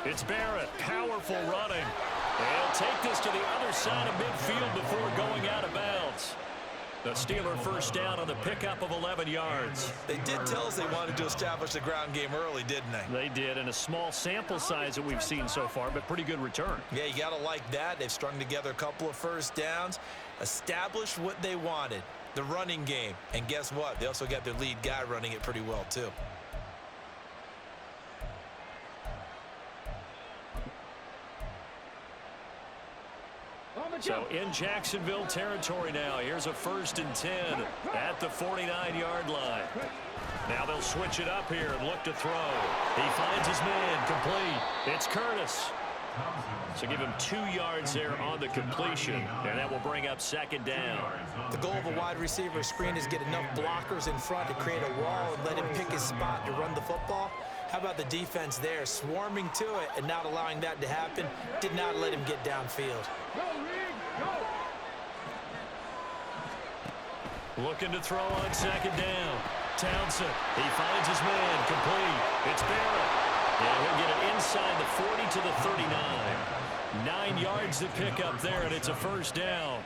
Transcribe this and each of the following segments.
It's Barrett, powerful running. They'll take this to the other side of midfield before going out of bounds. The Steeler first down on the pickup of 11 yards. They did tell us they wanted to establish the ground game early, didn't they? They did, and a small sample size that we've seen so far, but pretty good return. Yeah, you got to like that. They've strung together a couple of first downs, established what they wanted, the running game. And guess what? They also got their lead guy running it pretty well, too. So in Jacksonville territory now. Here's a 1st and 10 at the 49-yard line. Now they'll switch it up here and look to throw. He finds his man complete. It's Curtis. So give him 2 yards there on the completion, and that will bring up 2nd down. The goal of a wide receiver screen is get enough blockers in front to create a wall and let him pick his spot to run the football. How about the defense there, swarming to it and not allowing that to happen? Did not let him get downfield. Looking to throw on 2nd down. Townsend, he finds his man, complete. It's Barrett. And he'll get it inside the 40 to the 39. 9 yards to pick up there, and it's a 1st down.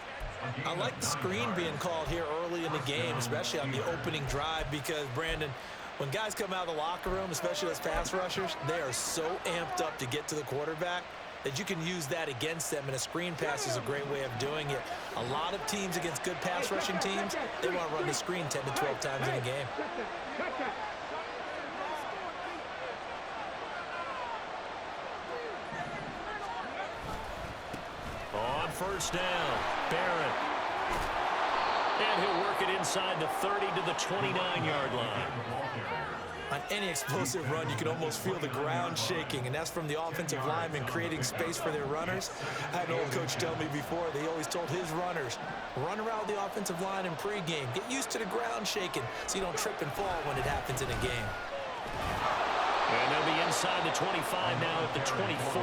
I like the screen being called here early in the game, especially on the opening drive, because, Brandon, when guys come out of the locker room, especially as pass rushers, they are so amped up to get to the quarterback that you can use that against them, and a screen pass is a great way of doing it. A lot of teams against good pass rushing teams, they want to run the screen 10 to 12 times in a game. On 1st down, Barrett. And he'll work it inside the 30 to the 29-yard line. On any explosive run, you can almost feel the ground shaking, and that's from the offensive linemen creating space for their runners. I had an old coach tell me before, they always told his runners, run around the offensive line in pregame. Get used to the ground shaking so you don't trip and fall when it happens in a game. And they'll be inside the 25 now at the 24.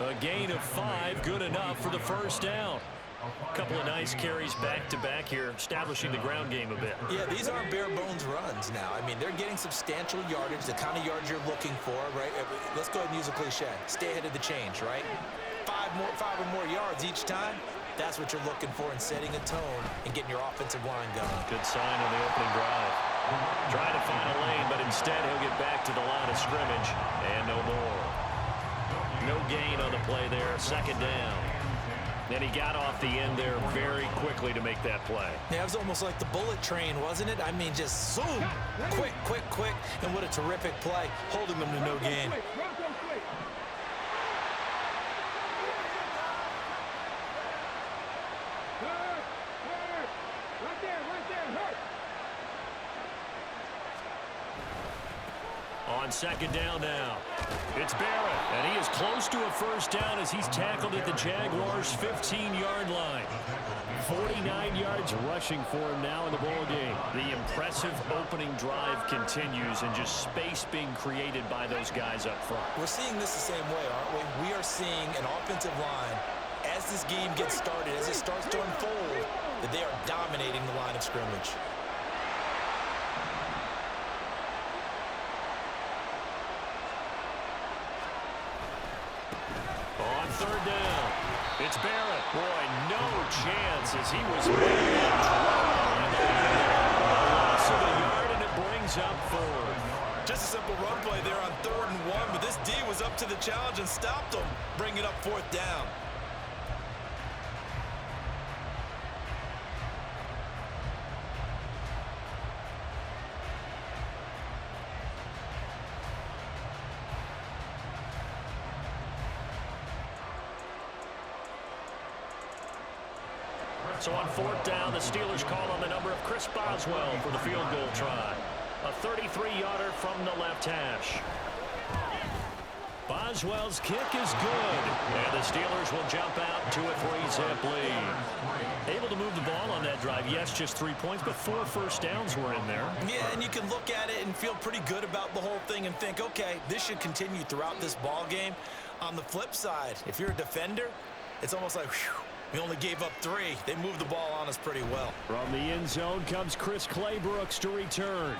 A gain of 5, good enough for the 1st down. A couple of nice carries back-to-back here, establishing the ground game a bit. Yeah, these aren't bare-bones runs now. I mean, they're getting substantial yardage, the kind of yards you're looking for, right? Let's go ahead and use a cliche. Stay ahead of the change, right? 5 or more yards each time. That's what you're looking for in setting a tone and getting your offensive line going. Good sign on the opening drive. Trying to find a lane, but instead he'll get back to the line of scrimmage, and no more. No gain on the play there, 2nd down. Then he got off the end there very quickly to make that play. Yeah, it was almost like the bullet train, wasn't it? I mean, just zoom, quick, and what a terrific play, holding them to no gain. On 2nd down now, it's Barrett, and he is close to a 1st down as he's tackled at the Jaguars' 15-yard line. 49 yards rushing for him now in the ball game. The impressive opening drive continues, and just space being created by those guys up front. We're seeing this the same way, aren't we? We are seeing an offensive line, as this game gets started, as it starts to unfold, that they are dominating the line of scrimmage. On 3rd down, it's Barrett. Boy, no chance as he was made that drop. A loss of a yard, and it brings up 4th. Just a simple run play there on 3rd and 1, but this D was up to the challenge and stopped them, bringing up 4th down. So on 4th down, the Steelers call on the number of Chris Boswell for the field goal try. A 33-yarder from the left hash. Boswell's kick is good, and the Steelers will jump out to a 3-zip lead. Able to move the ball on that drive. Yes, just 3 points, but 4 first downs were in there. Yeah, and you can look at it and feel pretty good about the whole thing and think, okay, this should continue throughout this ball game. On the flip side, if you're a defender, it's almost like, whew, we only gave up 3. They moved the ball on us pretty well. From the end zone comes Chris Claybrooks to return.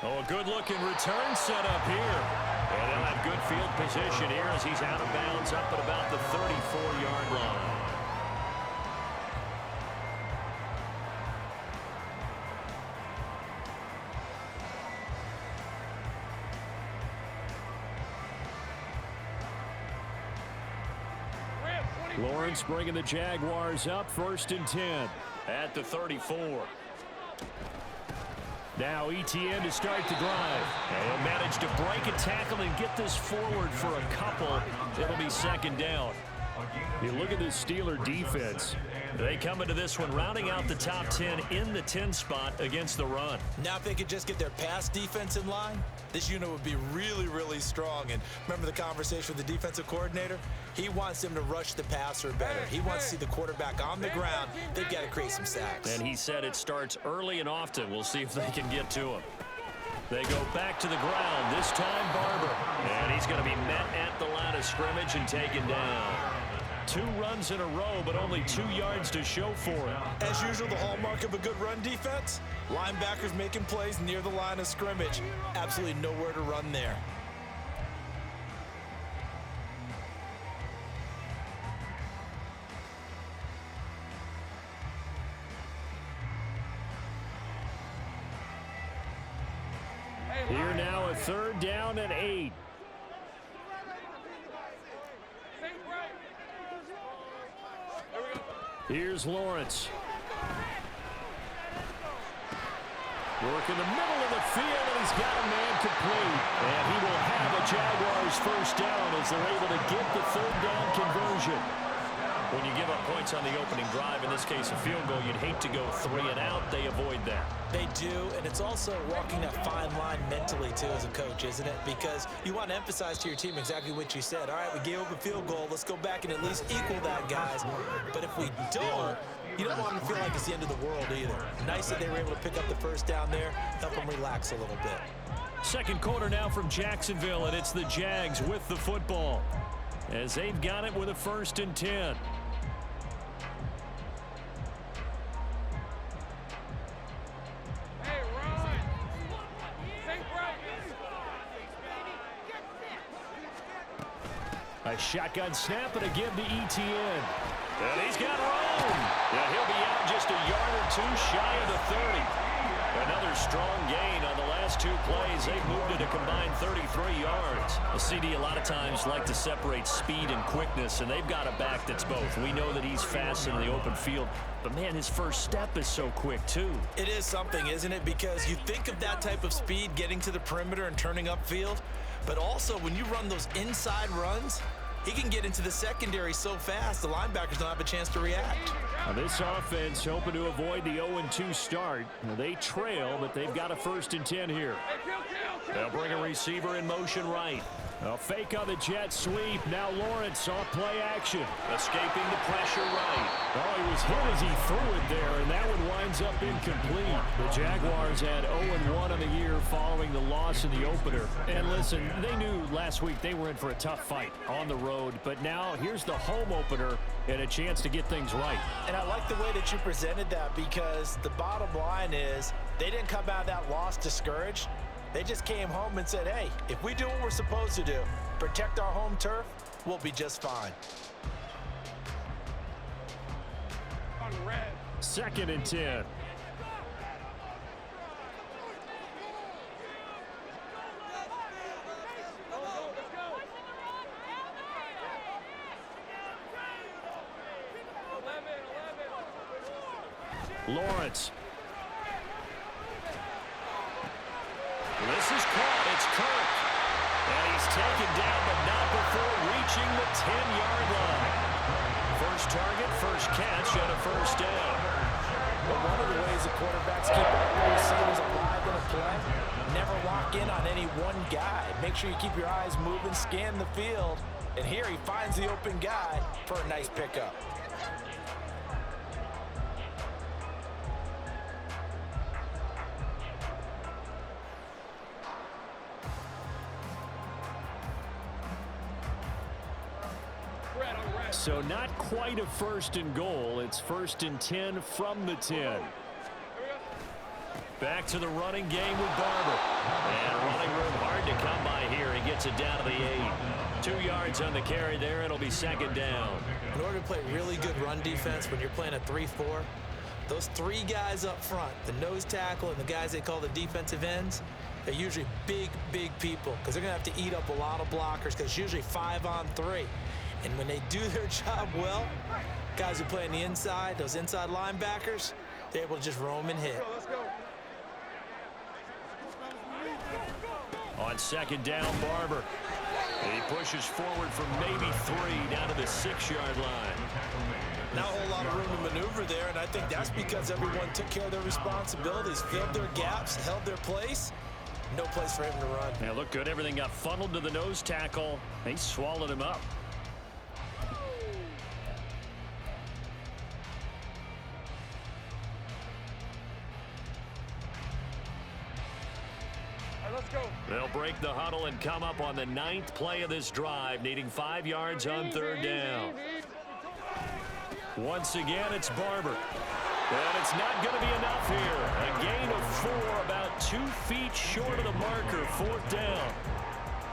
Oh, a good-looking return set up here. And they'll have good field position here as he's out of bounds up at about the 34-yard line. Lawrence bringing the Jaguars up, 1st and 10 at the 34. Now Etienne to start the drive. And he'll manage to break a tackle and get this forward for a couple. It'll be 2nd down. You look at this Steeler defense. They come into this one rounding out the top 10 in the 10 spot against the run. Now if they could just get their pass defense in line, this unit would be really, really strong. And remember the conversation with the defensive coordinator? He wants them to rush the passer better. He wants to see the quarterback on the ground. They've got to create some sacks. And he said it starts early and often. We'll see if they can get to him. They go back to the ground, this time Barber. And he's going to be met at the line of scrimmage and taken down. 2 runs in a row, but only 2 yards to show for it. As usual, the hallmark of a good run defense, linebackers making plays near the line of scrimmage. Absolutely nowhere to run there. Here now a 3rd down and 8. Here's Lawrence. Work in the middle of the field, and he's got a man complete. And he will have a Jaguars 1st down as they're able to get the 3rd down conversion. When you give up points on the opening drive, in this case a field goal, you'd hate to go 3 and out. They avoid that. They do, and it's also walking that fine line mentally, too, as a coach, isn't it? Because you want to emphasize to your team exactly what you said. All right, we gave up a field goal. Let's go back and at least equal that, guys. But if we don't, you don't want them to feel like it's the end of the world either. Nice that they were able to pick up the 1st down there, help them relax a little bit. 2nd quarter now from Jacksonville, and it's the Jags with the football as they've got it with a 1st and 10. A shotgun snap and a give to Etienne. And he's got room. Yeah, he'll be out just a yard or 2 shy of the 30. Another strong gain on the last 2 plays. They've moved it a combined 33 yards. A CD a lot of times like to separate speed and quickness, and they've got a back that's both. We know that he's fast in the open field, but, man, his first step is so quick, too. It is something, isn't it? Because you think of that type of speed getting to the perimeter and turning upfield, but also when you run those inside runs, he can get into the secondary so fast the linebackers don't have a chance to react. Now this offense hoping to avoid the 0-2 start. Now they trail, but they've got a 1st and 10 here. They'll bring a receiver in motion right. A fake on the jet sweep. Now Lawrence off play action. Escaping the pressure right. Oh, he was hit as he threw it there, and that one winds up incomplete. The Jaguars had 0-1 on the year following the loss in the opener. And listen, they knew last week they were in for a tough fight on the road, but now here's the home opener and a chance to get things right. And I like the way that you presented that, because the bottom line is they didn't come out of that loss discouraged. They just came home and said, hey, if we do what we're supposed to do, protect our home turf, we'll be just fine. 2nd and 10. Lawrence. This is caught. It's Kirk. And he's taken down, but not before reaching the 10-yard line. First target, first catch, and a 1st down. But one of the ways the quarterbacks keep all the receivers alive in a play, never lock in on any one guy. Make sure you keep your eyes moving, scan the field, and here he finds the open guy for a nice pickup. So not quite a 1st and goal. It's 1st and 10 from the 10. Back to the running game with Barber. And running room hard to come by here. He gets it down to the 8. 2 yards on the carry there. It'll be 2nd down. In order to play really good run defense when you're playing a 3-4, those 3 guys up front, the nose tackle and the guys they call the defensive ends, they're usually big people because they're going to have to eat up a lot of blockers because it's usually 5-on-3. And when they do their job well, guys who play on the inside, those inside linebackers, they're able to just roam and hit. On 2nd down, Barber. He pushes forward from maybe 3 down to the 6-yard line. Not a whole lot of room to maneuver there, and I think that's because everyone took care of their responsibilities, filled their gaps, held their place. No place for him to run. Yeah, looked good. Everything got funneled to the nose tackle. They swallowed him up. They'll break the huddle and come up on the 9th play of this drive, needing 5 yards on 3rd down. Once again, it's Barber. And it's not going to be enough here. A gain of 4, about 2 feet short of the marker, 4th down.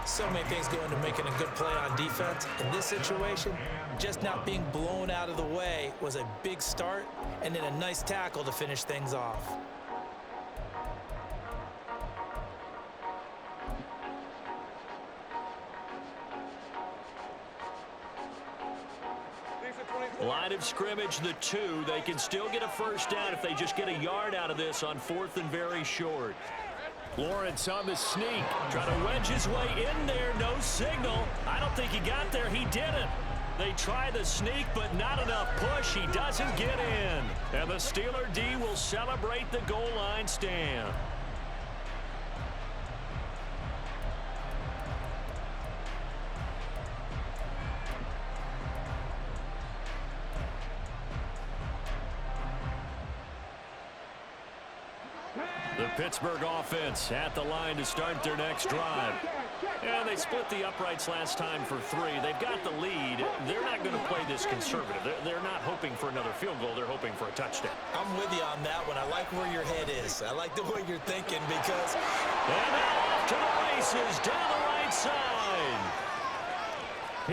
So many things go into making a good play on defense. In this situation, just not being blown out of the way was a big start, and then a nice tackle to finish things off. Line of scrimmage, the 2. They can still get a 1st down if they just get a yard out of this on 4th and very short. Lawrence on the sneak, trying to wedge his way in there. No signal. I don't think he got there. He didn't. They try the sneak, but not enough push. He doesn't get in. And the Steeler D will celebrate the goal line stand. The Pittsburgh offense at the line to start their next drive. And they split the uprights last time for 3. They've got the lead. They're not going to play this conservative. They're not hoping for another field goal. They're hoping for a touchdown. I'm with you on that one. I like where your head is. I like the way you're thinking because... And now off to the races down the right side.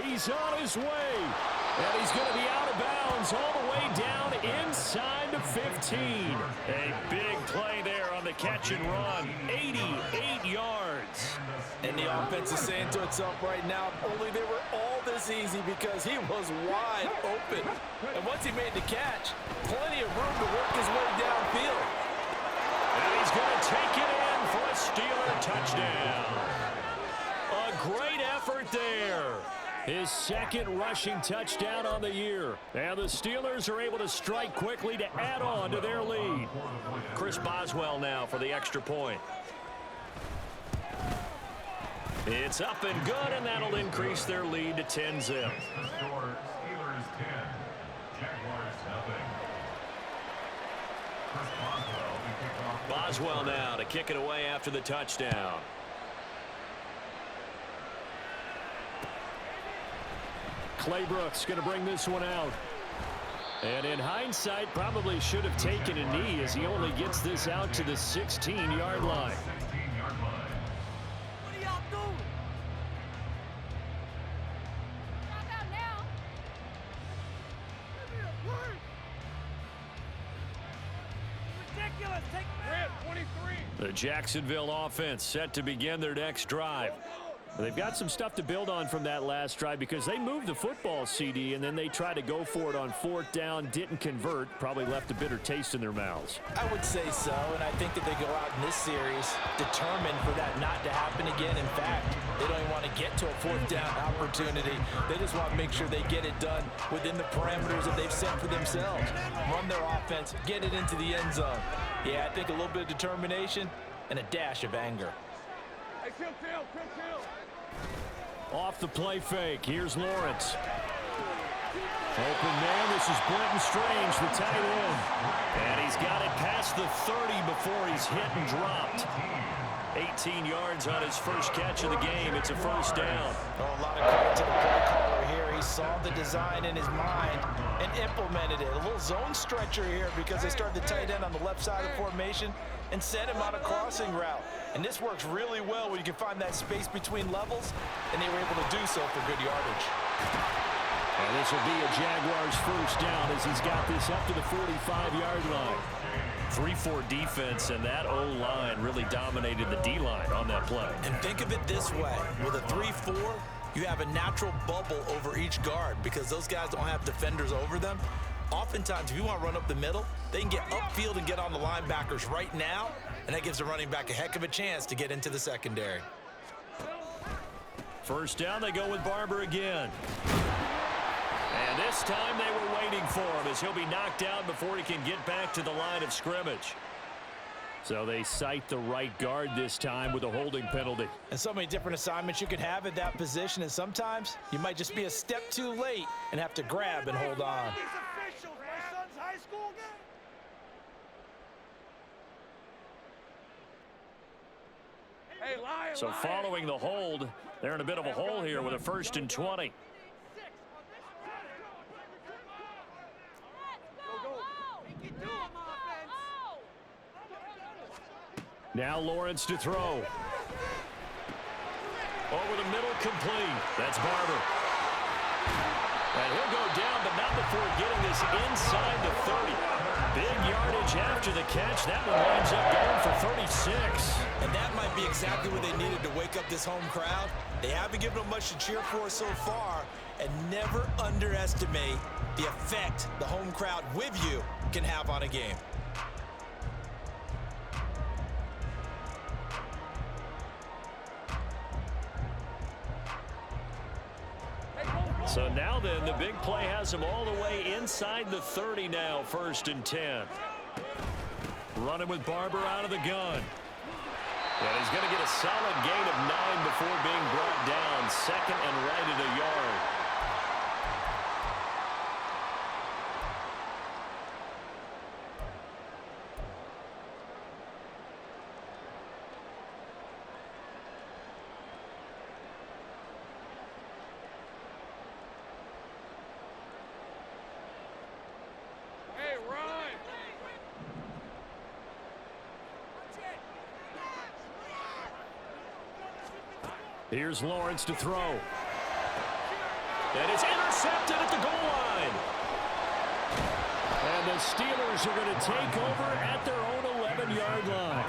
He's on his way. And he's going to be out of bounds all the way down inside the 15. A big play there on the catch and run. 88 yards. And the offense is saying to itself right now, only they were all this easy because he was wide open. And once he made the catch, plenty of room to work his way downfield. And he's going to take it in for a Steeler touchdown. A great effort there. His 2nd rushing touchdown on the year. And the Steelers are able to strike quickly to add on to their lead. Chris Boswell now for the extra point. It's up and good, and that'll increase their lead to 10-zip. Steelers 10, Jaguars nothing. Chris Boswell to kick off. Boswell now to kick it away after the touchdown. Claybrooks going to bring this one out. And in hindsight, probably should have taken a knee as he only gets this out to the 16-yard line. What are y'all doing? Stop out now. Give me a break. Ridiculous. Take Red 23. The Jacksonville offense set to begin their next drive. They've got some stuff to build on from that last drive because they moved the football, CD, and then they tried to go for it on 4th down, didn't convert, probably left a bitter taste in their mouths. I would say so, and I think that they go out in this series determined for that not to happen again. In fact, they don't even want to get to a 4th down opportunity. They just want to make sure they get it done within the parameters that they've set for themselves. Run their offense, get it into the end zone. Yeah, I think a little bit of determination and a dash of anger. Hey, kill. Off the play fake, here's Lawrence. Open man, this is Brenton Strange, the tight end. And he's got it past the 30 before he's hit and dropped. 18 yards on his first catch of the game. It's a 1st down. Oh, a lot of credit to the play caller here. He saw the design in his mind and implemented it. A little zone stretcher here because they started the tight end on the left side of the formation and sent him on a crossing route. And this works really well when you can find that space between levels, and they were able to do so for good yardage. And this will be a Jaguars first down as he's got this up to the 45-yard line. 3-4 defense, and that O-line really dominated the D-line on that play. And think of it this way. With a 3-4, you have a natural bubble over each guard because those guys don't have defenders over them. Oftentimes, if you want to run up the middle, they can get upfield and get on the linebackers right now, and that gives the running back a heck of a chance to get into the secondary. First down, they go with Barber again. And this time they were waiting for him as he'll be knocked out before he can get back to the line of scrimmage. So they cite the right guard this time with a holding penalty. And so many different assignments you can have at that position, and sometimes you might just be a step too late and have to grab and hold on. So following the hold, they're in a bit of a hole here with a 1st and 20. Now Lawrence to throw. Over the middle, complete. That's Barber. And he'll go down, but not before getting this inside the 30. Big yardage after the catch. That one winds up going for 36. And that might be exactly what they needed to wake up this home crowd. They haven't given them much to cheer for so far. And never underestimate the effect the home crowd with you can have on a game. So now then, the big play has him all the way inside the 30 now, 1st and 10. Running with Barber out of the gun. And he's going to get a solid gain of 9 before being brought down. 2nd and right at a yard. Here's Lawrence to throw. And it's intercepted at the goal line. And the Steelers are going to take over at their own 11-yard line.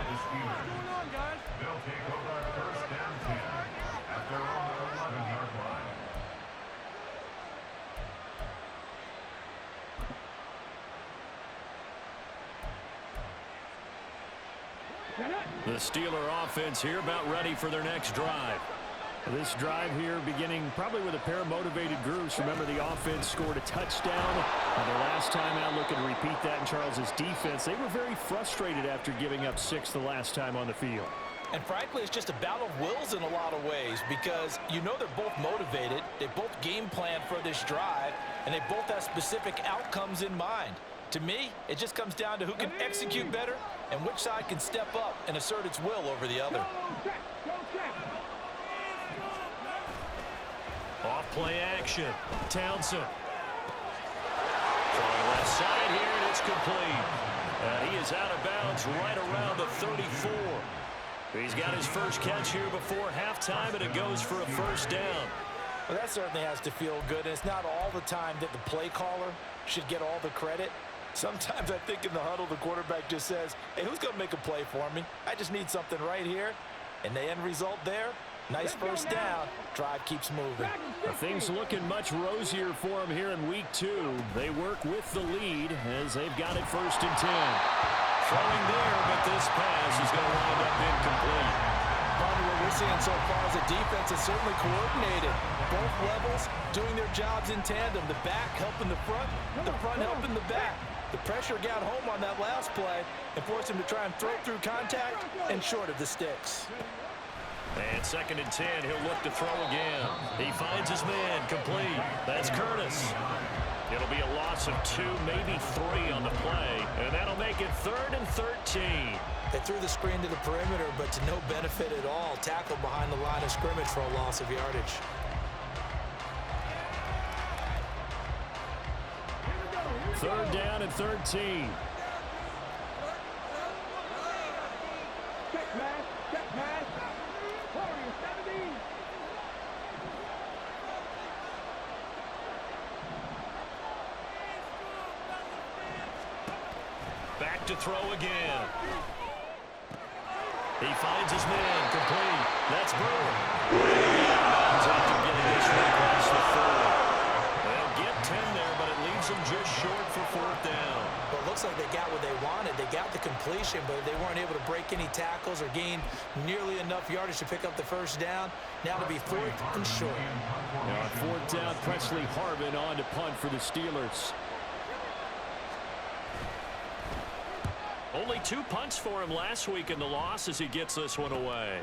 They'll take over 1st and 10 at their own 11-yard line. The Steeler offense here about ready for their next drive. This drive here beginning probably with a pair of motivated groups. Remember, the offense scored a touchdown. The last time out, looking to repeat that in Charles's defense. They were very frustrated after giving up 6 the last time on the field. And frankly, it's just a battle of wills in a lot of ways because you know they're both motivated. They both game plan for this drive, and they both have specific outcomes in mind. To me, it just comes down to who can execute better and which side can step up and assert its will over the other. Off play action. Townsend. Throwing left side here, and it's complete. He is out of bounds right around the 34. He's got his first catch here before halftime, and it goes for a 1st down. Well, that certainly has to feel good, and it's not all the time that the play caller should get all the credit. Sometimes I think in the huddle, the quarterback just says, hey, who's going to make a play for me? I just need something right here. And the end result there, nice 1st down. Drive keeps moving. Things looking much rosier for him here in week 2. They work with the lead as they've got it 1st and 10. Throwing there, but this pass is going to wind up incomplete. Probably what we're seeing so far is the defense is certainly coordinated. Both levels doing their jobs in tandem. The back helping the front helping the back. The pressure got home on that last play and forced him to try and throw through contact and short of the sticks. And 2nd and 10, he'll look to throw again. He finds his man, complete. That's Curtis. It'll be a loss of 2, maybe 3 on the play, and that'll make it 3rd and 13. They threw the screen to the perimeter, but to no benefit at all. Tackled behind the line of scrimmage for a loss of yardage. Third down and 13. Back to throw again. He finds his man, complete. That's Brewer. Bounds after getting this one across the 40. They'll get 10 there, but it leaves them just short for fourth down. Well, it looks like they got what they wanted. They got the completion, but they weren't able to break any tackles or gain nearly enough yardage to pick up the first down. Now to be fourth and short. Now on fourth down, Presley Harvin on to punt for the Steelers. Only 2 punts for him last week in the loss as he gets this one away.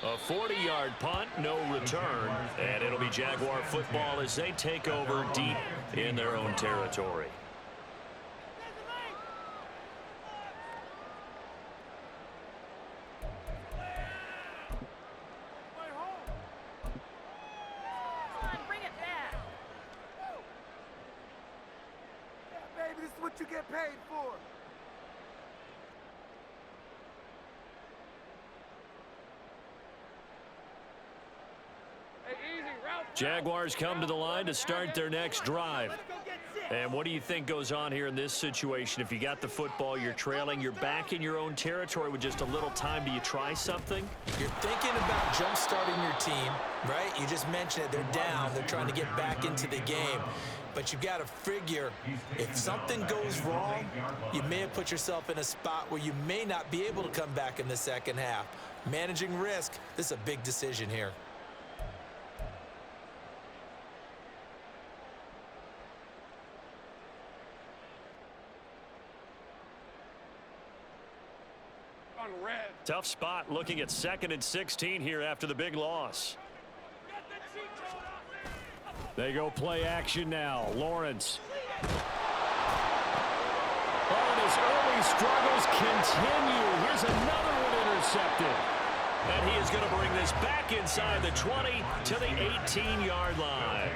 A 40-yard punt, no return, and it'll be Jaguar football as they take over deep in their own territory. Bring it back. Yeah, baby, this is what you get paid for. Jaguars come to the line to start their next drive. And what do you think goes on here in this situation? If you got the football, you're trailing, you're back in your own territory with just a little time. Do you try something? You're thinking about jump-starting your team, right? You just mentioned it. They're down. They're trying to get back into the game. But you've got to figure if something goes wrong, you may have put yourself in a spot where you may not be able to come back in the second half. Managing risk, this is a big decision here. Tough spot looking at 2nd and 16 here after the big loss. They go play action now. Lawrence. Oh, and his early struggles continue. Here's another one intercepted. And he is going to bring this back inside the 20 to the 18-yard line.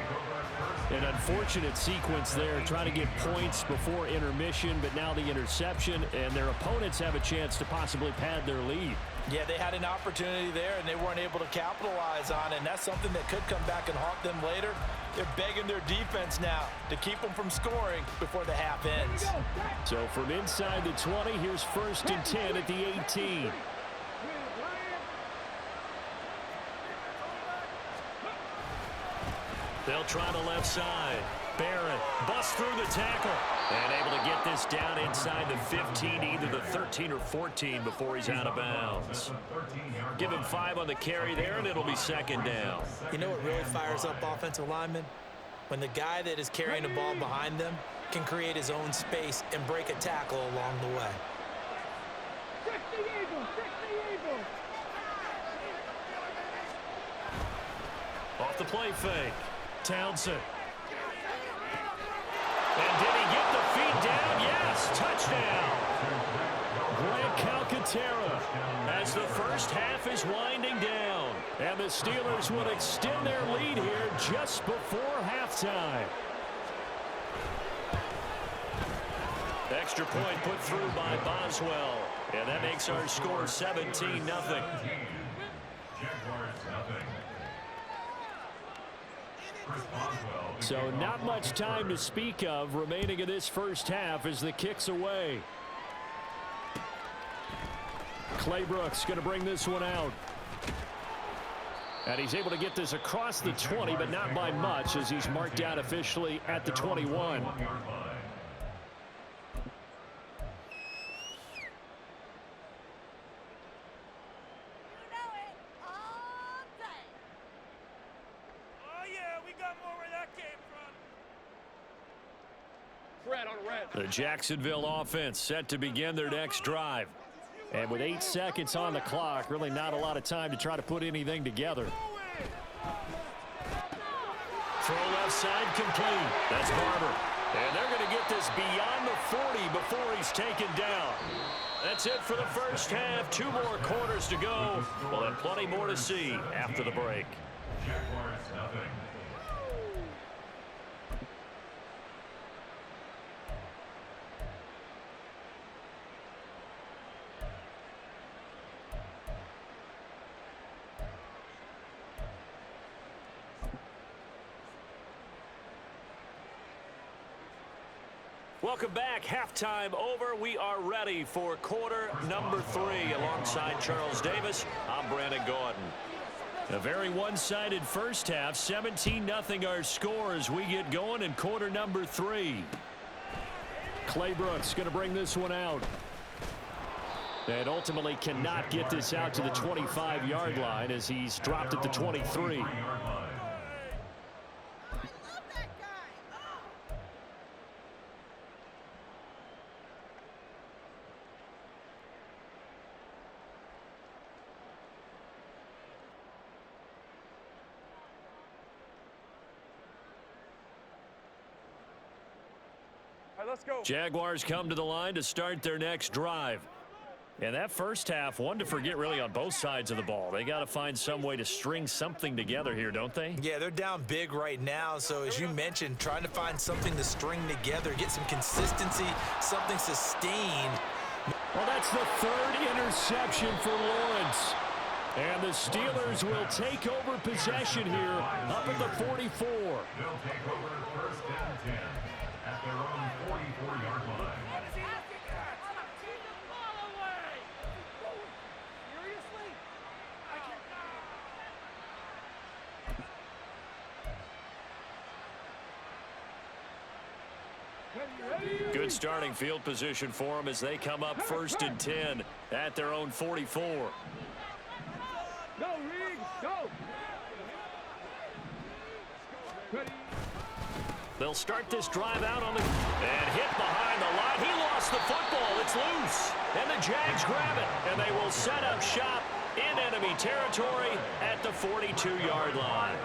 An unfortunate sequence there, trying to get points before intermission, but now the interception, and their opponents have a chance to possibly pad their lead. Yeah, they had an opportunity there, and they weren't able to capitalize on it, and that's something that could come back and haunt them later. They're begging their defense now to keep them from scoring before the half ends. So from inside the 20, here's 1st and 10 at the 18. They'll try the left side. Barrett busts through the tackle and able to get this down inside the 15, either the 13 or 14 before he's out of bounds. Give him 5 on the carry there, and it'll be 2nd down. You know what really fires up offensive linemen? When the guy that is carrying the ball behind them can create his own space and break a tackle along the way. Off the play fake. Townsend. And did he get the feet down? Yes, touchdown. Grant Calcaterra as the first half is winding down. And the Steelers will extend their lead here just before halftime. Extra point put through by Boswell. And that makes our score 17-0. So not much time to speak of remaining in this first half as the kick's away. Claybrooks going to bring this one out. And he's able to get this across the 20, but not by much as he's marked out officially at the 21. The Jacksonville offense set to begin their next drive. And with 8 seconds on the clock, really not a lot of time to try to put anything together. Throw left side complete. That's Barber. And they're going to get this beyond the 40 before he's taken down. That's it for the first half. 2 more quarters to go. We'll have plenty more to see after the break. Jaguars nothing. Welcome back. Halftime over. We are ready for quarter number 3. Alongside Charles Davis, I'm Brandon Gordon. A very one-sided first half. 17-0 our score as we get going in quarter number 3. Clay Brooks going to bring this one out. And ultimately cannot get this out to the 25-yard line as he's dropped at the 23. Let's go. Jaguars come to the line to start their next drive. And that first half, one to forget really on both sides of the ball. They got to find some way to string something together here, don't they? Yeah, they're down big right now. So as you mentioned, trying to find something to string together, get some consistency, something sustained. Well, that's the 3rd interception for Lawrence. And the Steelers will take over possession here up at the 44. They'll take over first and 10 at their own 44-yard line. Good starting field position for them as they come up 1st and 10 at their own 44. Go, Reed, go! They'll start this drive out on the... And hit behind the line. He lost the football. It's loose. And the Jags grab it. And they will set up shop in enemy territory at the 42-yard line.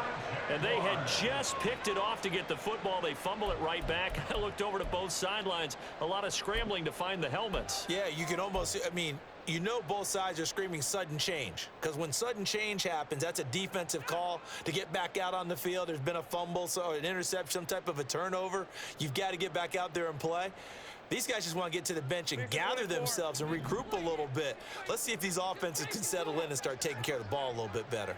And they had just picked it off to get the football. They fumble it right back. I looked over to both sidelines. A lot of scrambling to find the helmets. Yeah, you can almost, I mean, you know both sides are screaming sudden change. Because when sudden change happens, that's a defensive call to get back out on the field. There's been a fumble, so an interception, some type of a turnover. You've got to get back out there and play. These guys just want to get to the bench and gather themselves and regroup a little bit. Let's see if these offenses can settle in and start taking care of the ball a little bit better.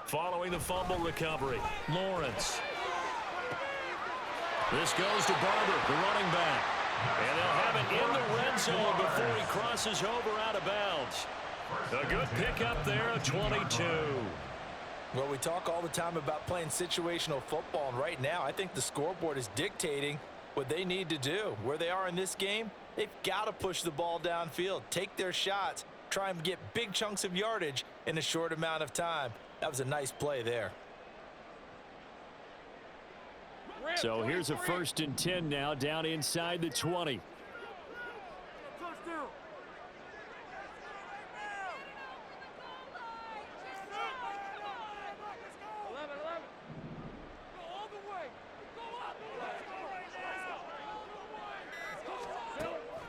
Following the fumble recovery, Lawrence. This goes to Barber, the running back. And they'll have it in the red zone before he crosses over out of bounds. A good pickup there at 22. Well, we talk all the time about playing situational football, and right now I think the scoreboard is dictating what they need to do. Where they are in this game, they've got to push the ball downfield, take their shots, try and get big chunks of yardage in a short amount of time. That was a nice play there. So here's a 1st and 10 now down inside the 20.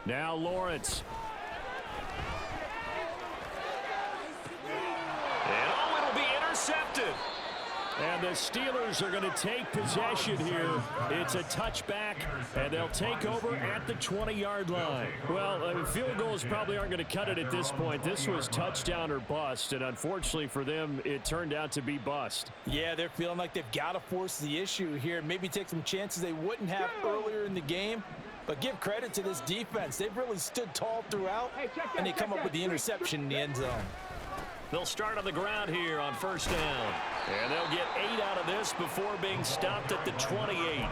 Now Lawrence. And oh, it'll be intercepted. And the Steelers are going to take possession here. It's a touchback, and they'll take over at the 20-yard line. Well, field goals probably aren't going to cut it at this point. This was touchdown or bust, and unfortunately for them, it turned out to be bust. Yeah, they're feeling like they've got to force the issue here, maybe take some chances they wouldn't have earlier in the game. But give credit to this defense. They've really stood tall throughout, and they come up with the interception in the end zone. They'll start on the ground here on 1st down. And they'll get 8 out of this before being stopped at the 28.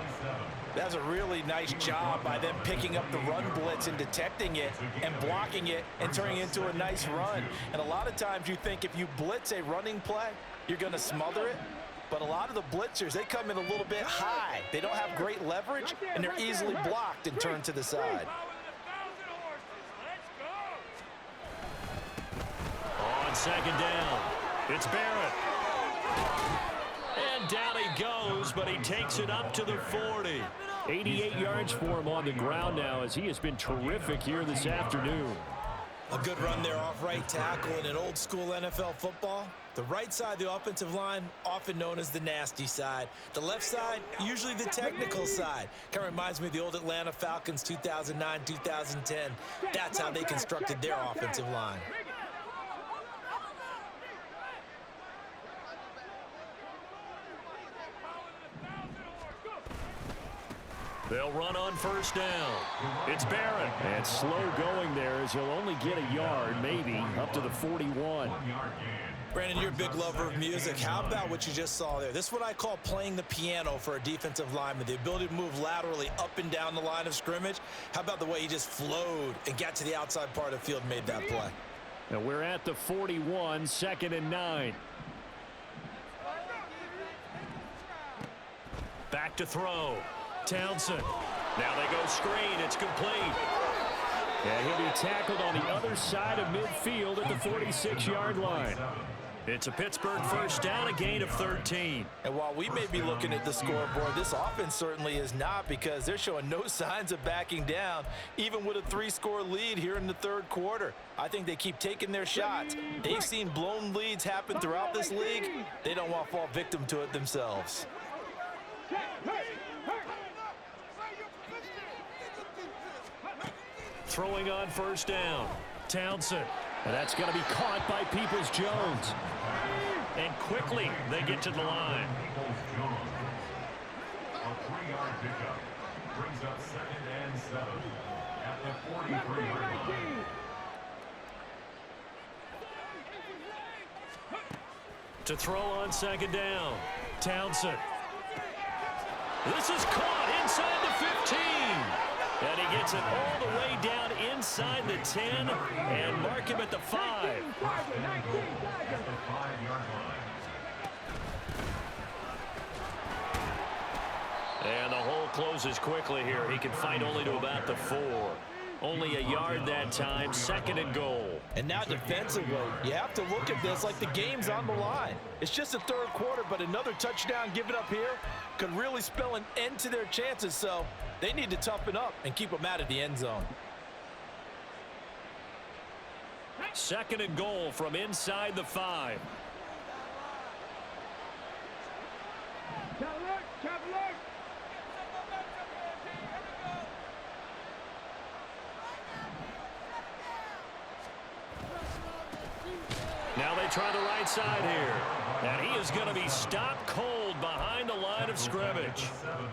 That's a really nice job by them picking up the run blitz and detecting it and blocking it and turning it into a nice run. And a lot of times you think if you blitz a running play, you're going to smother it. But a lot of the blitzers, they come in a little bit high. They don't have great leverage, and they're easily blocked and turned to the side. On 2nd down, it's Barrett. And down he goes, but he takes it up to the 40. 88 yards for him on the ground now as he has been terrific here this afternoon. A good run there off right tackle in an old school NFL football. The right side of the offensive line, often known as the nasty side. The left side, usually the technical side. Kind of reminds me of the old Atlanta Falcons 2009, 2010. That's how they constructed their offensive line. They'll run on first down. It's Barrett. And slow going there as he'll only get a yard, maybe, up to the 41. Brandon, you're a big lover of music. How about what you just saw there? This is what I call playing the piano for a defensive lineman, the ability to move laterally up and down the line of scrimmage. How about the way he just flowed and got to the outside part of the field and made that play? And we're at the 41, 2nd and 9. Back to throw. Townsend. Now they go screen. It's complete. And he'll be tackled on the other side of midfield at the 46-yard line. It's a Pittsburgh first down, a gain of 13. And while we may be looking at the scoreboard, this offense certainly is not, because they're showing no signs of backing down, even with a 3-score lead here in the third quarter. I think they keep taking their shots. They've seen blown leads happen throughout this league. They don't want to fall victim to it themselves. Throwing on first down. Townsend. And that's going to be caught by Peoples-Jones. And quickly they get to the line. A 3-yard pickup brings up 2nd and 7 at the 43-yard line. To throw on 2nd down. Townsend. This is caught inside the 15. And he gets it all the way down inside the 10 and mark him at the 5. At the 5-yard line. And the hole closes quickly here. He can fight only to about the 4. Only a yard that time, 2nd and goal. And now defensively, you have to look at this like the game's on the line. It's just the third quarter, but another touchdown given up here could really spell an end to their chances. So they need to toughen up and keep them out of the end zone. 2nd and goal from inside the 5. Now they try the right side here. And he is going to be stopped cold behind the line of scrimmage.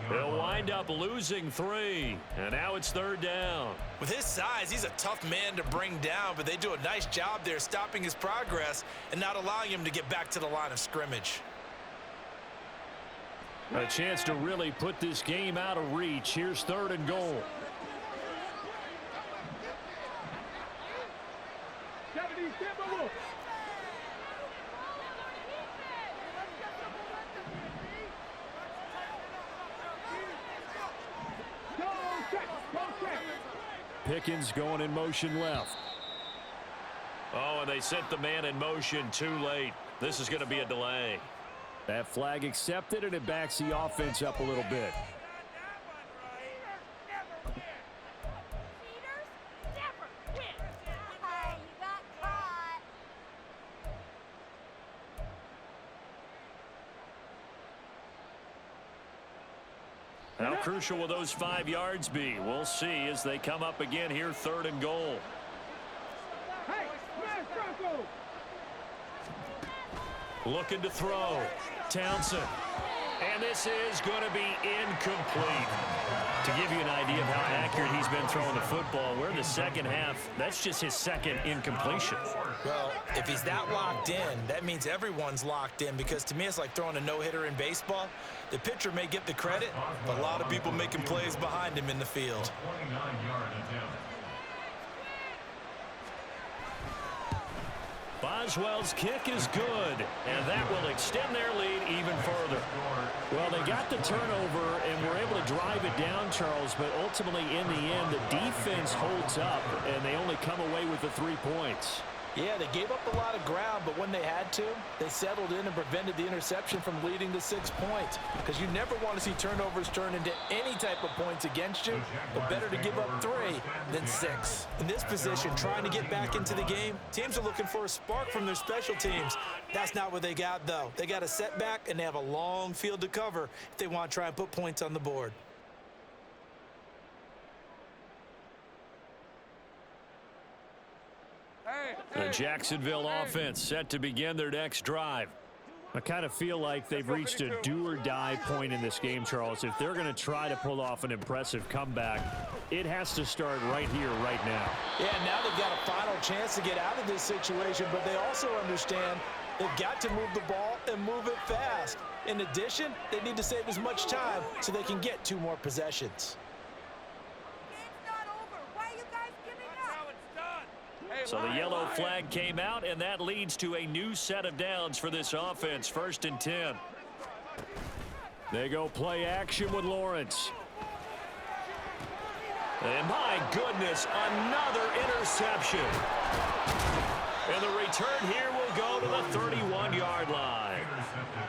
They'll wind up losing 3. And now it's 3rd down. With his size, he's a tough man to bring down, but they do a nice job there stopping his progress and not allowing him to get back to the line of scrimmage. A chance to really put this game out of reach. Here's 3rd and goal. Pickens going in motion left. Oh, and they sent the man in motion too late. This is going to be a delay. That flag accepted, and it backs the offense up a little bit. How crucial will those 5 yards be? We'll see as they come up again here, 3rd and goal. Looking to throw. Townsend. And this is going to be incomplete. To give you an idea of how accurate he's been throwing the football, we're in the second half. That's just his 2nd incompletion. Well, if he's that locked in, that means everyone's locked in, because to me it's like throwing a no-hitter in baseball. The pitcher may get the credit, but a lot of people making plays behind him in the field. 29-yard attempt. Boswell's kick is good, and that will extend their lead even further. Well, they got the turnover and were able to drive it down, Charles, but ultimately in the end, the defense holds up, and they only come away with the 3 points. Yeah, they gave up a lot of ground, but when they had to, they settled in and prevented the interception from leading to 6 points. Because you never want to see turnovers turn into any type of points against you, but better to give up 3 than 6. In this position, trying to get back into the game, teams are looking for a spark from their special teams. That's not what they got, though. They got a setback, and they have a long field to cover if they want to try and put points on the board. The Jacksonville offense set to begin their next drive. I kind of feel like they've reached a do-or-die point in this game, Charles. If they're going to try to pull off an impressive comeback, it has to start right here, right now. Yeah, now they've got a final chance to get out of this situation, but they also understand they've got to move the ball and move it fast. In addition, they need to save as much time so they can get 2 more possessions. So the yellow flag came out, and that leads to a new set of downs for this offense. 1st and 10. They go play action with Lawrence. And my goodness, another interception. And the return here will go to the 31-yard line.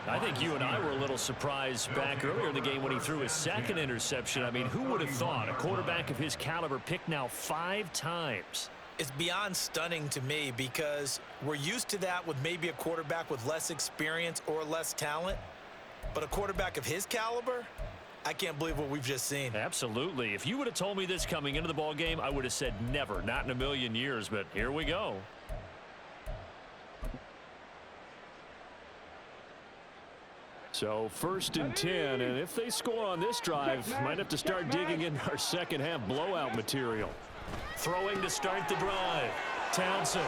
I think you and I were a little surprised back earlier in the game when he threw his 2nd interception. I mean, who would have thought a quarterback of his caliber picked now 5 times? It's beyond stunning to me because we're used to that with maybe a quarterback with less experience or less talent. But a quarterback of his caliber, I can't believe what we've just seen. Absolutely. If you would have told me this coming into the ball game, I would have said never, not in a million years. But here we go. So 1st and 10, and if they score on this drive, might have to start digging in our second half blowout material. Throwing to start the drive. Townsend.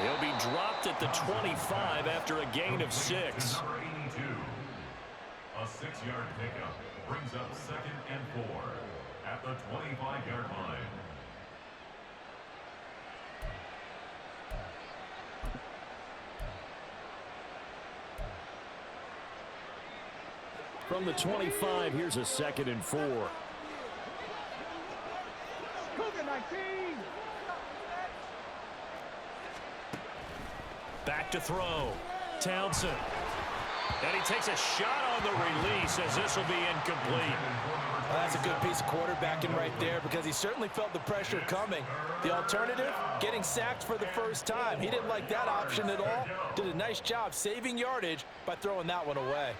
He'll be dropped at the 25 after a gain of 6. Number 82. A 6-yard pickup brings up 2nd and 4 at the 25-yard line. From the 25, here's a 2nd and 4. Back to throw. Townsend. And he takes a shot on the release as this will be incomplete. Well, that's a good piece of quarterbacking right there because he certainly felt the pressure coming. The alternative, getting sacked for the first time. He didn't like that option at all. Did a nice job saving yardage by throwing that one away.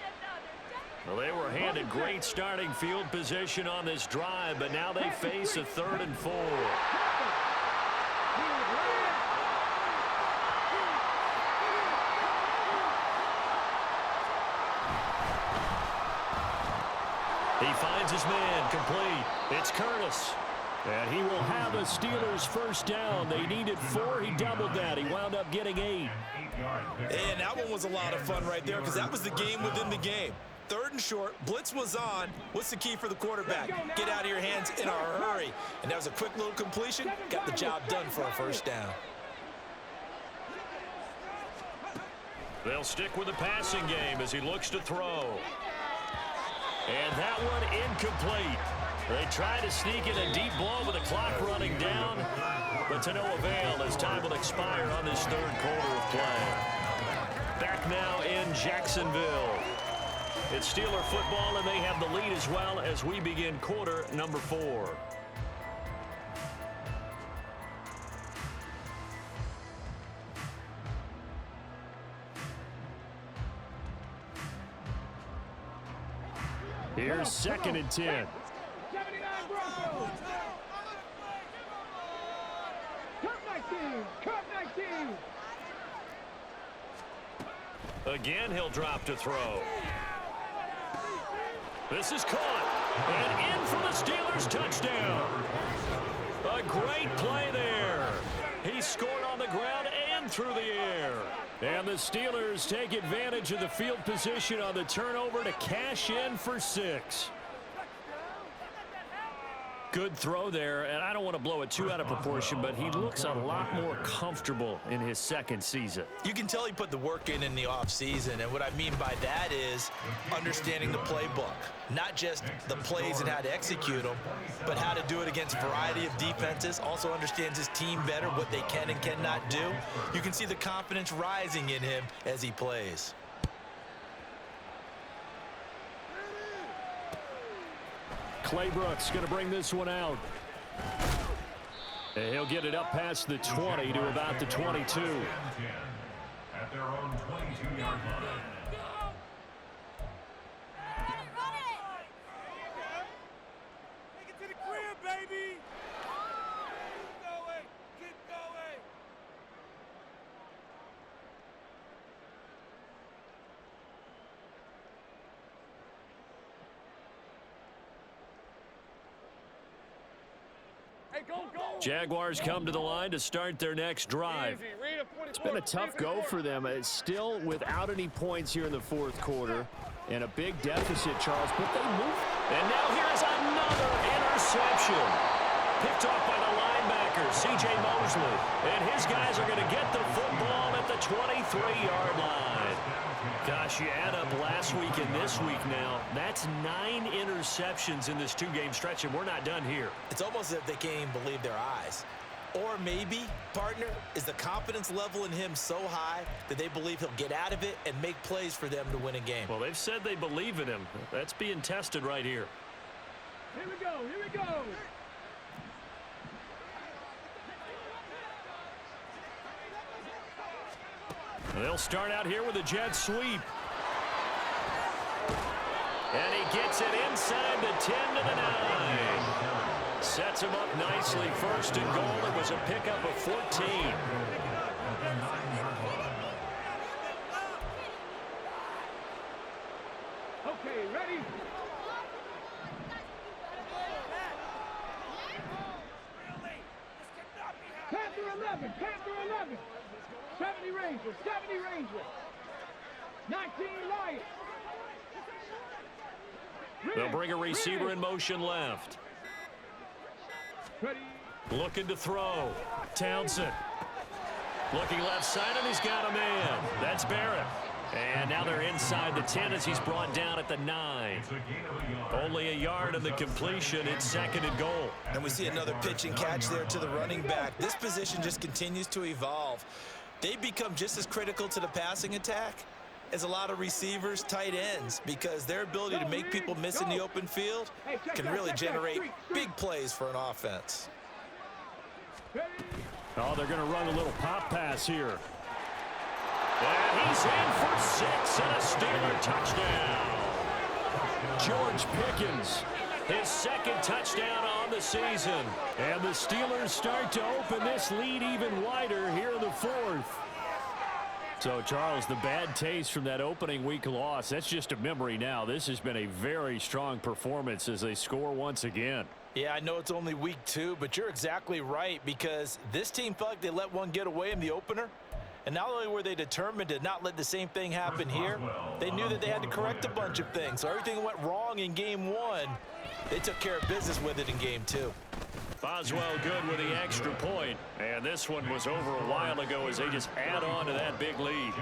Well, they were handed great starting field position on this drive, but now they face a 3rd and 4. He finds his man complete. It's Curtis. And he will have a Steelers 1st down. They needed 4. He doubled that. He wound up getting 8. And that one was a lot of fun right there because that was the game within the game. 3rd and short, blitz was on. What's the key for the quarterback? Get out of your hands in a hurry. And that was a quick little completion. Got the job done for a 1st down. They'll stick with the passing game as he looks to throw. And that one incomplete. They try to sneak in a deep ball with the clock running down, but to no avail as time will expire on this 3rd quarter of play. Back now in Jacksonville. It's Steeler football, and they have the lead as well as we begin quarter number 4. Here's 2nd and 10. Again, he'll drop to throw. This is caught. And in for the Steelers touchdown. A great play there. He scored on the ground and through the air. And the Steelers take advantage of the field position on the turnover to cash in for 6. Good throw there, and I don't want to blow it too out of proportion, but he looks a lot more comfortable in his 2nd season. You can tell he put the work in the offseason, and what I mean by that is understanding the playbook. Not just the plays and how to execute them, but how to do it against a variety of defenses. Also understands his team better, what they can and cannot do. You can see the confidence rising in him as he plays. Claybrooks going to bring this one out. And he'll get it up past the 20 to about the 22. At their own 22-yard line. Take it to the crib, baby! Keep going! Keep going! Jaguars come to the line to start their next drive. It's been a tough go for them. It's still without any points here in the fourth quarter. And a big deficit, Charles, but they move. And now here's another interception. Picked off by the linebacker, C.J. Mosley. And his guys are going to get the football at the 23-yard line. Gosh, you add up last week and this week now. That's 9 interceptions in this two-game stretch, and we're not done here. It's almost as if they can't even believe their eyes. Or maybe, partner, is the confidence level in him so high that they believe he'll get out of it and make plays for them to win a game. Well, they've said they believe in him. That's being tested right here. Here we go, here we go. They'll start out here with a jet sweep. And he gets it inside the 10 to the 9. Sets him up nicely. First and goal. It was a pickup of 14. Okay, ready? Panther 11, Panther 11. 70 Ranger, 70 Ranger. 19 Lions. They'll bring a receiver in motion left. Ready. Looking to throw. Townsend. Looking left side, and he's got a man. That's Barrett. And now they're inside the 10 as he's brought down at the 9. Only a yard of the completion. It's second and goal. And we see another pitch and catch there to the running back. This position just continues to evolve. They become just as critical to the passing attack as a lot of receivers, tight ends, because their ability to make people miss in the open field can really generate big plays for an offense. Oh, they're going to run a little pop pass here. And he's in for 6 and a Steeler touchdown. George Pickens, his second touchdown on the season. And the Steelers start to open this lead even wider here in the fourth. So, Charles, the bad taste from that opening week loss, that's just a memory now. This has been a very strong performance as they score once again. Yeah, I know it's only week 2, but you're exactly right, because this team felt like they let one get away in the opener. And not only were they determined to not let the same thing happen here, they knew that they had to correct a bunch of things. So everything went wrong in game 1. They took care of business with it in game 2. Boswell good with the extra point. And this one was over a while ago as they just add on to that big lead.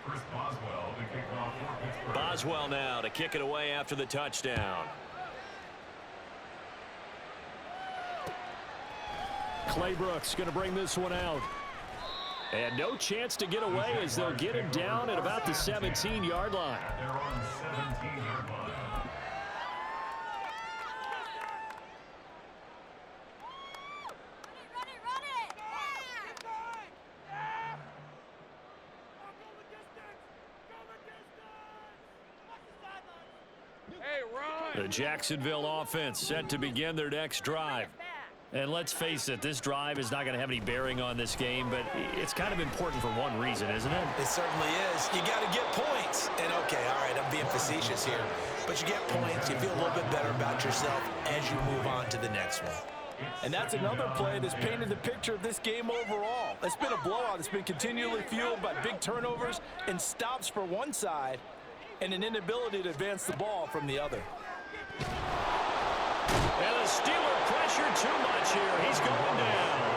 Chris Boswell to kick off for Pittsburgh. Boswell now to kick it away after the touchdown. Claybrooks going to bring this one out. And no chance to get away as they'll get him down at about the 17-yard line. They're on 17-yard line. The Jacksonville offense set to begin their next drive. And let's face it, this drive is not going to have any bearing on this game, but it's kind of important for one reason, isn't it? It certainly is. You got to get points. And, okay, all right, I'm being facetious here. But you get points. You feel a little bit better about yourself as you move on to the next one. And that's another play that's painted the picture of this game overall. It's been a blowout. It's been continually fueled by big turnovers and stops for one side and an inability to advance the ball from the other. And the Steeler pressure too much here. He's going down.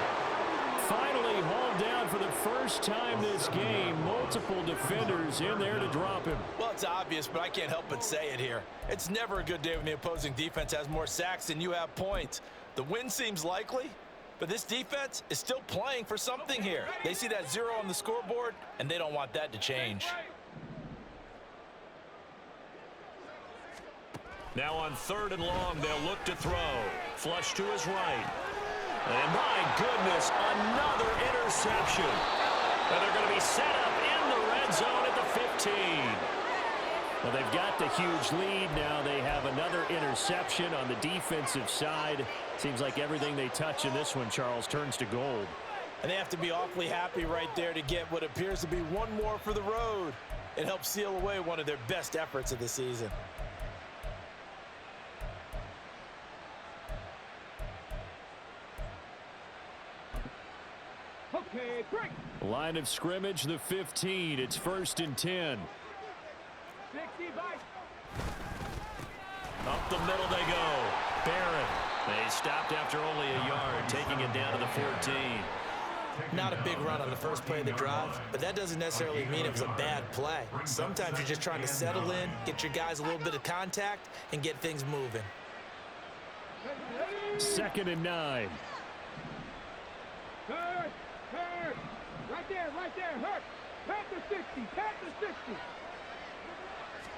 Finally hauled down for the first time this game. Multiple defenders in there to drop him. Well, it's obvious, but I can't help but say it here. It's never a good day when the opposing defense has more sacks than you have points. The win seems likely, but this defense is still playing for something here. They see that 0 on the scoreboard, and they don't want that to change. Now on 3rd and long, they'll look to throw. Flush to his right. And my goodness, another interception. And they're going to be set up in the red zone at the 15. Well, they've got the huge lead. Now they have another interception on the defensive side. Seems like everything they touch in this one, Charles, turns to gold. And they have to be awfully happy right there to get what appears to be one more for the road. It helps seal away one of their best efforts of the season. Okay, break. Line of scrimmage, the 15. It's 1st and 10. 60, bye. Up the middle they go. Barrett. They stopped after only a yard, taking it down to the 14. Not a big run on the first play of the drive, but that doesn't necessarily mean it was a bad play. Sometimes you're just trying to settle in, get your guys a little bit of contact, and get things moving. 2nd and 9. Hurt. Right there, hurt. Pat the 60, pat the 60.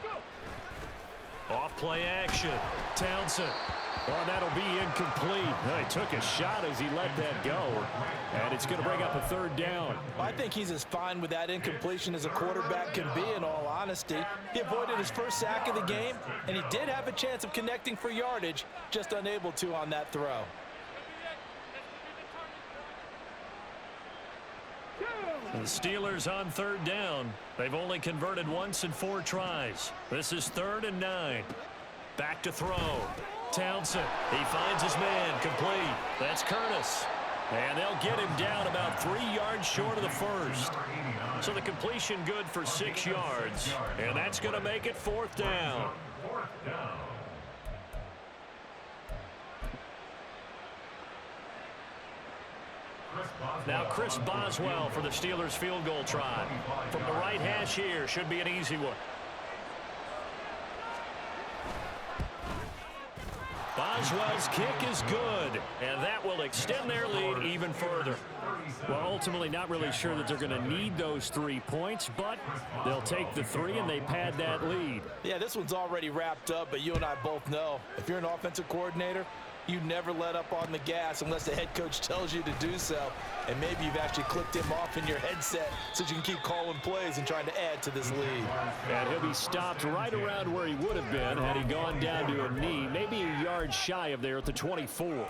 Go. Off play action. Townsend. Oh, that'll be incomplete. He took a shot as he let that go. And it's going to bring up a 3rd down. I think he's as fine with that incompletion as a quarterback can be, in all honesty. He avoided his first sack of the game, and he did have a chance of connecting for yardage, just unable to on that throw. The Steelers on 3rd down. They've only converted once in 4 tries. This is 3rd and 9. Back to throw. Townsend. He finds his man. Complete. That's Curtis. And they'll get him down about 3 yards short of the first. So the completion good for 6 yards. And that's going to make it 4th down. Now Chris Boswell for the Steelers field goal try. From the right hash here, should be an easy one. Boswell's kick is good, and that will extend their lead even further. Well, ultimately not really sure that they're going to need those 3 points, but they'll take the 3 and they pad that lead. Yeah, this one's already wrapped up, but you and I both know if you're an offensive coordinator, you never let up on the gas unless the head coach tells you to do so. And maybe you've actually clicked him off in your headset so you can keep calling plays and trying to add to this lead. And he'll be stopped right around where he would have been had he gone down to a knee, maybe a yard shy of there at the 24.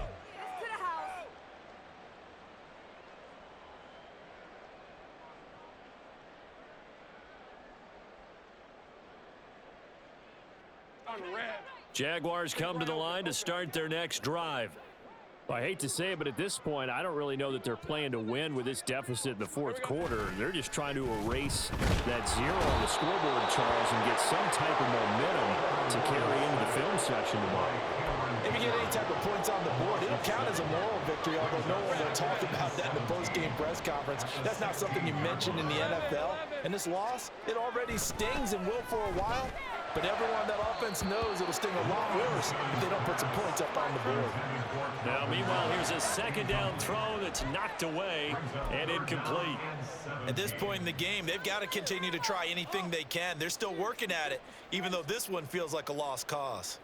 Jaguars come to the line to start their next drive. I hate to say it, but at this point, I don't really know that they're playing to win with this deficit in the 4th quarter. They're just trying to erase that 0 on the scoreboard, Charles, and get some type of momentum to carry into the film section tomorrow. If you get any type of points on the board, it'll count as a moral victory, although no one will talk about that in the post-game press conference. That's not something you mentioned in the NFL. And this loss, it already stings and will for a while. But everyone on that offense knows it'll sting a lot worse if they don't put some points up on the board. Now, meanwhile, here's a 2nd down throw that's knocked away and incomplete. At this point in the game, they've got to continue to try anything they can. They're still working at it, even though this one feels like a lost cause.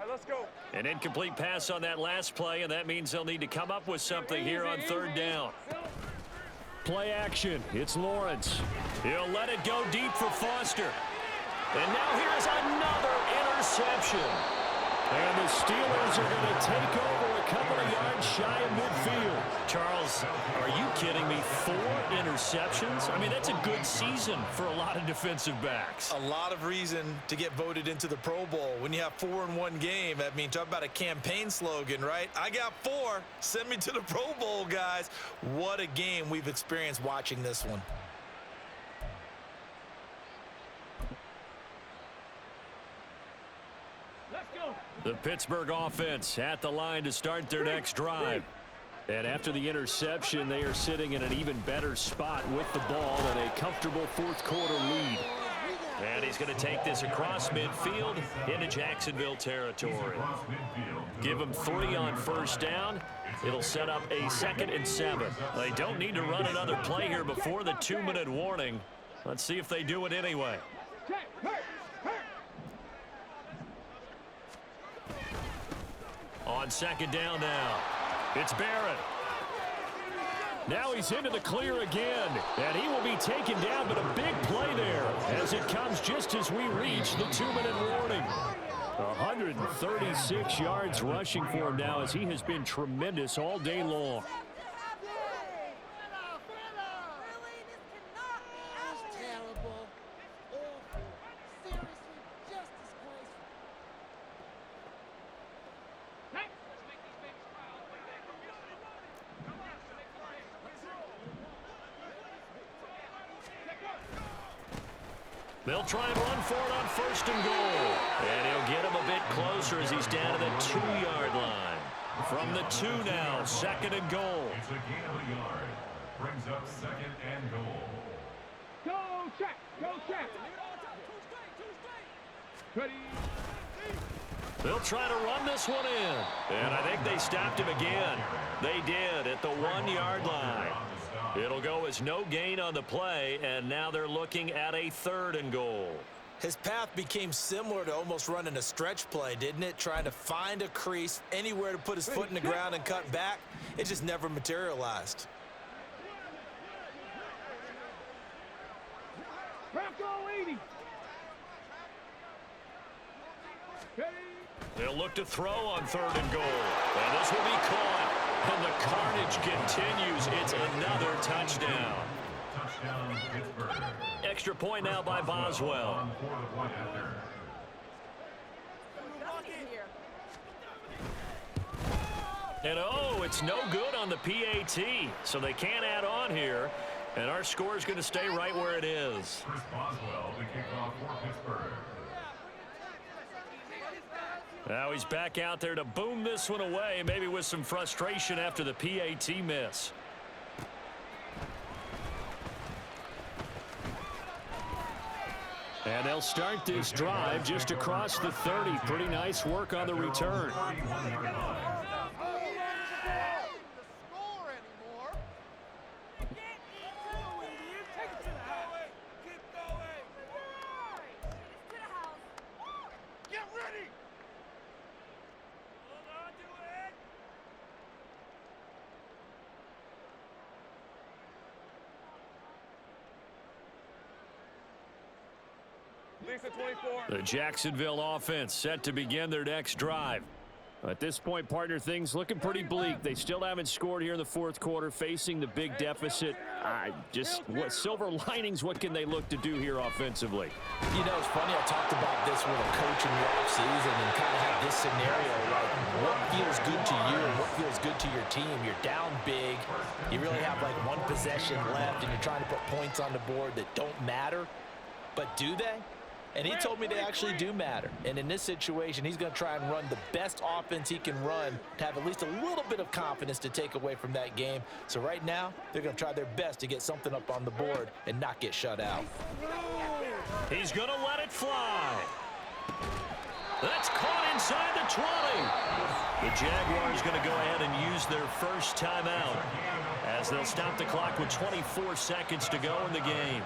All right, let's go. An incomplete pass on that last play, and that means they'll need to come up with something here on 3rd down. Play action. It's Lawrence. He'll let it go deep for Foster. And now here's another interception. And the Steelers are going to take over a couple of yards shy of midfield. Charles, are you kidding me? 4 interceptions? I mean, that's a good season for a lot of defensive backs. A lot of reason to get voted into the Pro Bowl. When you have 4 in one game, I mean, talk about a campaign slogan, right? I got 4. Send me to the Pro Bowl, guys. What a game we've experienced watching this one. The Pittsburgh offense at the line to start their next drive. And after the interception, they are sitting in an even better spot with the ball and a comfortable 4th quarter lead. And he's going to take this across midfield into Jacksonville territory. Give him 3 on 1st down. It'll set up a 2nd and 7. They don't need to run another play here before the 2-minute warning. Let's see if they do it anyway. On 2nd down now, it's Barrett. Now he's into the clear again, and he will be taken down, but a big play there as it comes just as we reach the 2-minute warning. 136 yards rushing for him now as he has been tremendous all day long. They'll try and run for it on 1st and goal. And he'll get him a bit closer as he's down to the 2-yard line. From the 2 now, 2nd and goal. It's a gain of a yard. Brings up 2nd and goal. Go check. Go check. Ready. They'll try to run this one in. And I think they stopped him again. They did at the 1-yard line. It'll go as no gain on the play, and now they're looking at a 3rd and goal. His path became similar to almost running a stretch play, didn't it? Trying to find a crease, anywhere to put his foot in the ground and cut back. It just never materialized. Go 80. They'll look to throw on 3rd and goal. And this will be caught. And the carnage continues. It's another touchdown. Touchdown, Pittsburgh. Extra point now by Boswell. For the point after. And oh, it's no good on the PAT. So they can't add on here. And our score is going to stay right where it is. Chris Boswell to kick off for Pittsburgh. Now he's back out there to boom this one away, maybe with some frustration after the PAT miss. And they'll start this drive just across the 30. Pretty nice work on the return. The Jacksonville offense set to begin their next drive. At this point, partner, things looking pretty bleak. They still haven't scored here in the 4th quarter, facing the big deficit. What silver linings, what can they look to do here offensively? You know, it's funny, I talked about this with a coach in the offseason and kind of had this scenario, like what feels good to you and what feels good to your team. You're down big. You really have like one possession left, and you're trying to put points on the board that don't matter. But do they? And he told me they actually do matter. And in this situation, he's going to try and run the best offense he can run to have at least a little bit of confidence to take away from that game. So right now, they're going to try their best to get something up on the board and not get shut out. He's going to let it fly. That's caught inside the 20. The Jaguars going to go ahead and use their first timeout as they'll stop the clock with 24 seconds to go in the game.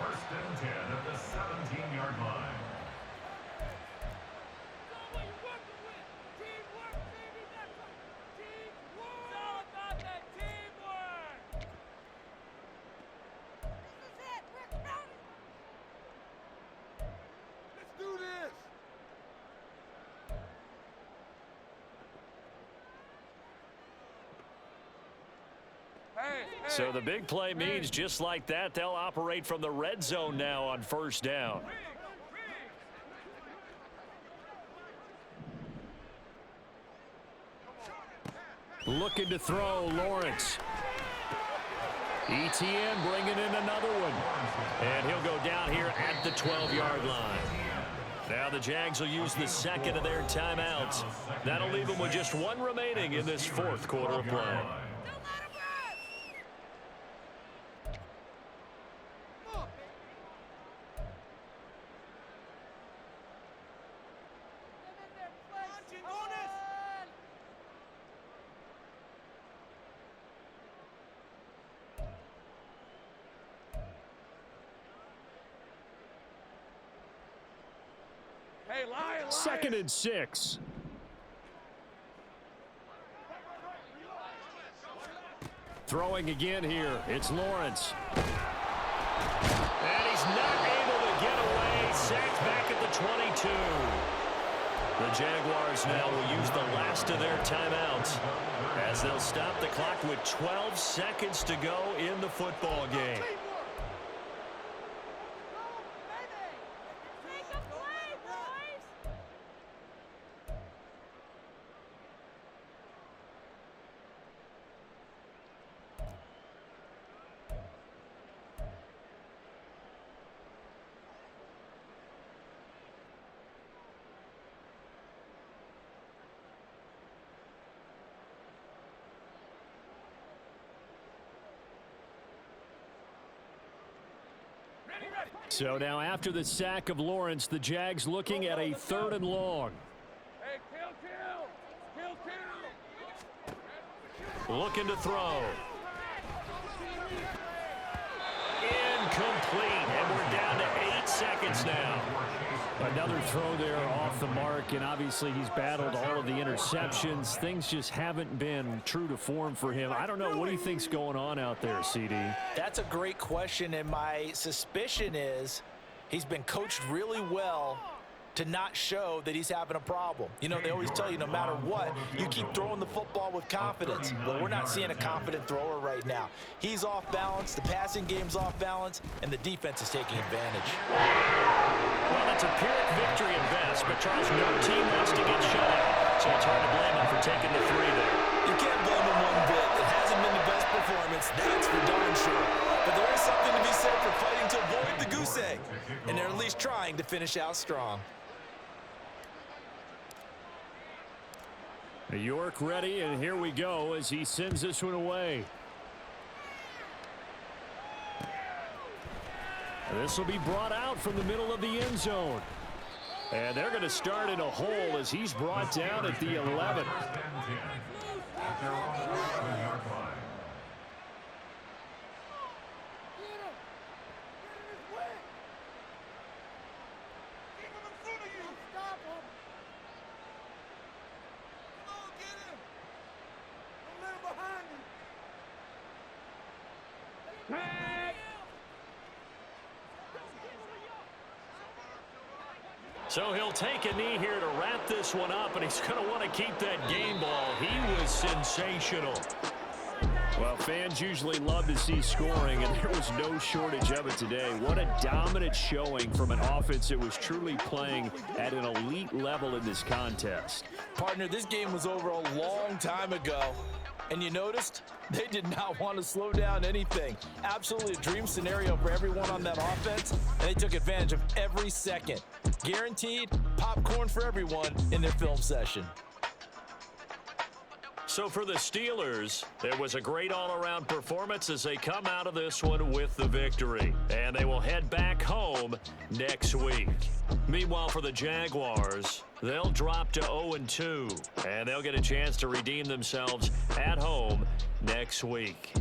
First and 10 at the 17-yard line. Let's do this. So the big play means just like that, they'll operate from the red zone now on 1st down. Looking to throw, Lawrence. ETN bringing in another one. And he'll go down here at the 12-yard line. Now the Jags will use the second of their timeouts. That'll leave them with just one remaining in this 4th quarter of play. Second and 6. Throwing again here. It's Lawrence. And he's not able to get away. Sacked back at the 22. The Jaguars now will use the last of their timeouts as they'll stop the clock with 12 seconds to go in the football game. So now after the sack of Lawrence, the Jags looking at a 3rd and long. Hey, kill. Looking to throw. Incomplete, and we're down to 8 seconds now. Another throw there off the mark, and obviously he's battled all of the interceptions. Things just haven't been true to form for him. I don't know. What do you think's going on out there, CD? That's a great question, and my suspicion is he's been coached really well to not show that he's having a problem. You know, they always tell you no matter what, you keep throwing the football with confidence. But we're not seeing a confident thrower right now. He's off balance, the passing game's off balance, and the defense is taking advantage. Well, it's a Pyrrhic victory at best, but Charles, no team wants to get shut out, so it's hard to blame him for taking the 3 there. You can't blame him one bit. It hasn't been the best performance, that's for darn sure. But there is something to be said for fighting to avoid the goose egg, and they're at least trying to finish out strong. York ready, and here we go as he sends this one away. This will be brought out from the middle of the end zone. And they're going to start in a hole as he's brought down at the 11. So he'll take a knee here to wrap this one up, and he's going to want to keep that game ball. He was sensational. Well, fans usually love to see scoring, and there was no shortage of it today. What a dominant showing from an offense that was truly playing at an elite level in this contest. Partner, this game was over a long time ago. And you noticed they did not want to slow down anything. Absolutely a dream scenario for everyone on that offense, and they took advantage of every second. Guaranteed popcorn for everyone in their film session. So for the Steelers, it was a great all-around performance as they come out of this one with the victory. And they will head back home next week. Meanwhile, for the Jaguars, they'll drop to 0-2, and they'll get a chance to redeem themselves at home next week.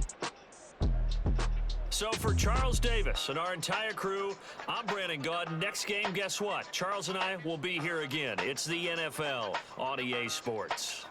So for Charles Davis and our entire crew, I'm Brandon Gaudin. Next game, guess what? Charles and I will be here again. It's the NFL on EA Sports.